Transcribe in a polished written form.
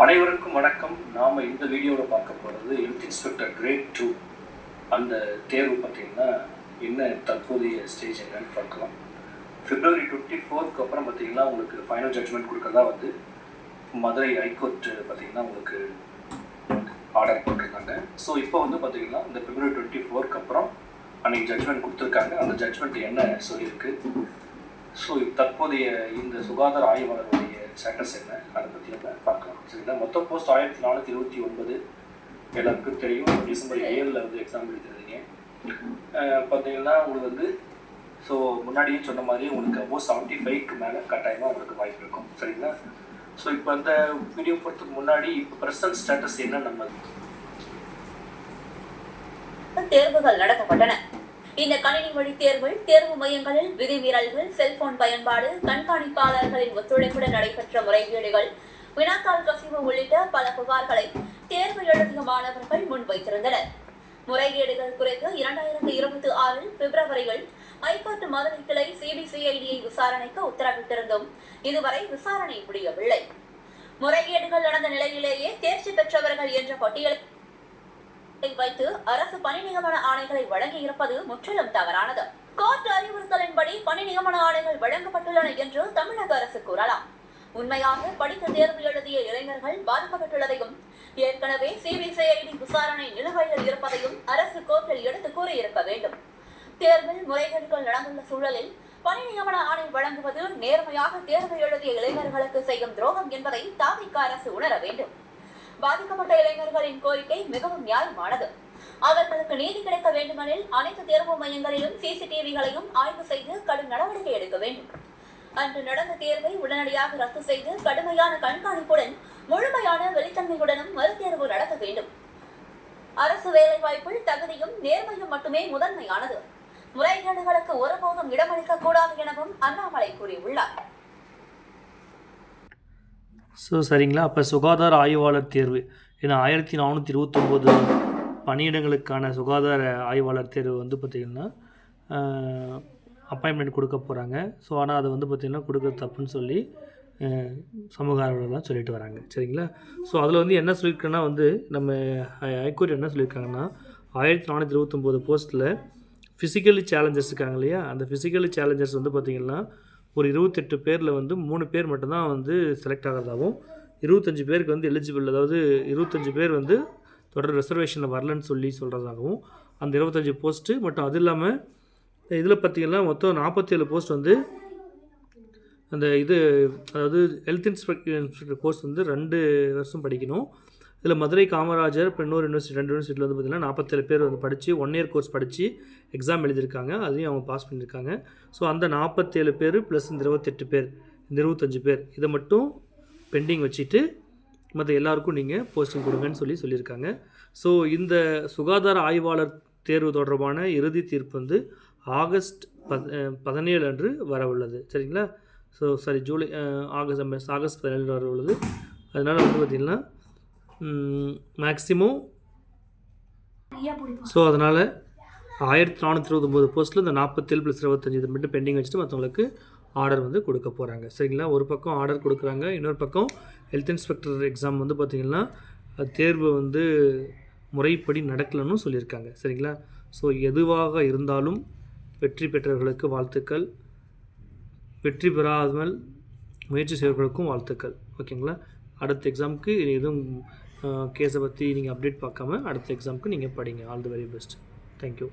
அனைவருக்கும் வணக்கம். நாம் இந்த வீடியோவில் பார்க்க போகிறது ஹெல்த் இன்ஸ்பெக்டர் கிரேட் 2 அந்த தேர்வு பார்த்திங்கன்னா என்ன தற்போதைய ஸ்டேஜ் என்னன்னு பார்க்கலாம். February 24க்கு அப்புறம் பார்த்திங்கன்னா உங்களுக்கு ஃபைனல் ஜட்ஜ்மெண்ட் கொடுக்கறதா வந்து மதுரை ஹைகோர்ட் பார்த்திங்கன்னா உங்களுக்கு ஆர்டர் போட்டிருக்காங்க. ஸோ இப்போ வந்து பார்த்திங்கன்னா இந்த February 24க்கு அப்புறம் அன்றைக்கி ஜட்ஜ்மெண்ட் கொடுத்துருக்காங்க. அந்த ஜட்ஜ்மெண்ட் என்ன சொல்லியிருக்கு, ஸோ தற்போதைய இந்த சுகாதார ஆய்வாளருடைய ஸ்டேட்டஸ் என்ன, அதை பற்றி நம்ம பார்க்கலாம். சரிங்களா, மொத்தம் போஸ்ட் 1429 எல்லாருக்கும் தெரியும். December 7 வந்து எக்ஸாம் எழுதிருந்தீங்க. பார்த்தீங்கன்னா உங்களுக்கு வந்து ஸோ முன்னாடியே சொன்ன மாதிரி உங்களுக்கு அபோவ் 75க்கு மேலே கட்டாயமாக உங்களுக்கு வாய்ப்பு இருக்கும். சரிங்களா, ஸோ இப்போ அந்த வீடியோ போகிறதுக்கு முன்னாடி இப்போ ப்ரெசன்ட் ஸ்டேட்டஸ் என்ன நம்ம தேர்வுகள் நடத்தப்பட்டன. இந்த கணினி வழி தேர்வில் தேர்வு மையங்களில் விதிமீறல்கள், செல்போன் பயன்பாடு, கண்காணிப்பாளர்களின் ஒத்துழைப்புடன் நடைபெற்ற முறைகேடுகள், வினாத்தாள் கசிவு உள்ளிட்ட பல புகார்களை தேர்வு எழுதிய மாணவர்கள் முன்வைத்திருந்தனர். முறைகேடுகள் குறித்து 2026 பிப்ரவரியில் ஹைகோர்ட் மதுரை கிளை சிபிசிஐடியை விசாரணைக்கு உத்தரவிட்டிருந்தும் இதுவரை விசாரணை முடியவில்லை. முறைகேடுகள் நடந்த நிலையிலேயே தேர்ச்சி பெற்றவர்கள் என்ற பட்டியலை வைத்து அரசு பணி நியமன ஆணைகளை வழங்கி இருப்பது முற்றிலும் தவறானது. கோர்ட் அறிவுறுத்தலின்படி பணி நியமன ஆணைகள் வழங்கப்பட்டுள்ளன என்று தமிழக அரசு கூறலாம். உண்மையாக படித்த தேர்வு எழுதிய இளைஞர்கள் பாதிக்கப்பட்டுள்ளதையும் ஏற்கனவே சிபிசிஐடி விசாரணை நிலுவையில் இருப்பதையும் அரசு கோர்ட்டில் எடுத்து கூறியிருக்க வேண்டும். தேர்வில் முறைகேடுகள் நடந்துள்ள சூழலில் பணி நியமன ஆணை வழங்குவது நேர்மையாக தேர்வு எழுதிய இளைஞர்களுக்கு செய்யும் துரோகம் என்பதை தாவிக அரசு உணர வேண்டும். பாதிக்கப்பட்ட இளைஞர்களின் கோரிக்கை மிகவும் நியாயமானது. அவர்களுக்கு நீதி கிடைக்க வேண்டுமெனில் அனைத்து தேர்வு மையங்களிலும் சிசிடிவிகளையும் ஆய்வு செய்து கடும் நடவடிக்கை எடுக்க வேண்டும். அன்று நடந்த தேர்வை உடனடியாக ரத்து செய்து கடுமையான கண்காணிப்புடன் முழுமையான வெளித்தன்மையுடனும் மறுதேர்வு நடத்த வேண்டும். அரசு வேலைவாய்ப்பில் தகுதியும் நேர்மையும் மட்டுமே முதன்மையானது. முறைகேடுகளுக்கு ஒருபோதும் இடமளிக்க கூடாது எனவும் அண்ணாமலை கூறியுள்ளார். சரிங்களா, அப்போ சுகாதார ஆய்வாளர் தேர்வு ஏன்னா 1429 பணியிடங்களுக்கான சுகாதார ஆய்வாளர் தேர்வு வந்து பார்த்திங்கன்னா அப்பாயின்மெண்ட் கொடுக்க போகிறாங்க. ஸோ ஆனால் அதை வந்து பார்த்திங்கன்னா கொடுக்குறது தப்புன்னு சொல்லி சமூக ஆர்வலர்லாம் சொல்லிட்டு வராங்க. சரிங்களா, ஸோ அதில் வந்து என்ன சொல்லியிருக்கேன்னா வந்து நம்ம ஹைகோர்ட் என்ன சொல்லியிருக்காங்கன்னா 1429 போஸ்ட்டில் ஃபிசிக்கலி சேலஞ்சர்ஸ் இருக்காங்க இல்லையா, அந்த ஃபிசிக்கலி சேலஞ்சர்ஸ் வந்து பார்த்திங்கன்னா ஒரு 28 பேரில் வந்து 3 பேர் மட்டும்தான் வந்து செலக்ட் ஆகிறதாகவும் 25 பேருக்கு வந்து எலிஜிபிள், அதாவது 25 பேர் வந்து தொடர் ரிசர்வேஷனில் வரலன்னு சொல்கிறதாகவும் அந்த 25 போஸ்ட்டு மட்டும். அது இல்லாமல் இதில் பார்த்திங்கன்னா மொத்தம் 47 போஸ்ட் வந்து அந்த அதாவது ஹெல்த் இன்ஸ்பெக்டர் கோர்ஸ் வந்து 2 வருஷம் படிக்கணும். இதில் மதுரை காமராஜர் இன்னொரு யூனிவர்சிட்டி 2 யூனிவர்சிட்டியில் வந்து பார்த்திங்கன்னா 47 பேர் வந்து படித்து 1 இயர் கோர்ஸ் படித்து எக்ஸாம் எழுதியிருக்காங்க. அதையும் அவங்க பாஸ் பண்ணியிருக்காங்க. ஸோ அந்த 47 பேர் ப்ளஸ் இந்த 28 பேர், இந்த 25 பேர் இதை மட்டும் பெண்டிங் வச்சுட்டு மற்ற எல்லாருக்கும் நீங்கள் போஸ்டிங் கொடுங்கன்னு சொல்லியிருக்காங்க. ஸோ இந்த சுகாதார ஆய்வாளர் தேர்வு தொடர்பான இறுதி தீர்ப்பு வந்து ஆகஸ்ட் 17 அன்று வர உள்ளது. சரிங்களா, ஸோ ஆகஸ்ட் 17 வர உள்ளது. அதனால் வந்து பார்த்திங்கன்னா மேக்ஸிமம் ஸோ அதனால் 1429 போஸ்ட்டில் இந்த 47 + 25 இதை மட்டும் பெண்டிங் வச்சுட்டு மற்றவங்களுக்கு ஆர்டர் வந்து கொடுக்க போகிறாங்க. சரிங்களா, ஒரு பக்கம் ஆர்டர் கொடுக்குறாங்க, இன்னொரு பக்கம் ஹெல்த் இன்ஸ்பெக்டர் எக்ஸாம் வந்து பார்த்திங்கன்னா தேர்வு வந்து முறைப்படி நடக்கலன்னு சொல்லியிருக்காங்க. சரிங்களா, ஸோ எதுவாக இருந்தாலும் வெற்றி பெற்றவர்களுக்கு வாழ்த்துக்கள், வெற்றி பெறாமல் முயற்சி செய்வர்களுக்கும் வாழ்த்துக்கள். ஓகேங்களா, அடுத்த எக்ஸாமுக்கு எதுவும் கேஸை பற்றி நீங்கள் அப்டேட் பார்க்காம அடுத்த எக்ஸாமுக்கு நீங்கள் படிங்க. All the very best. Thank you.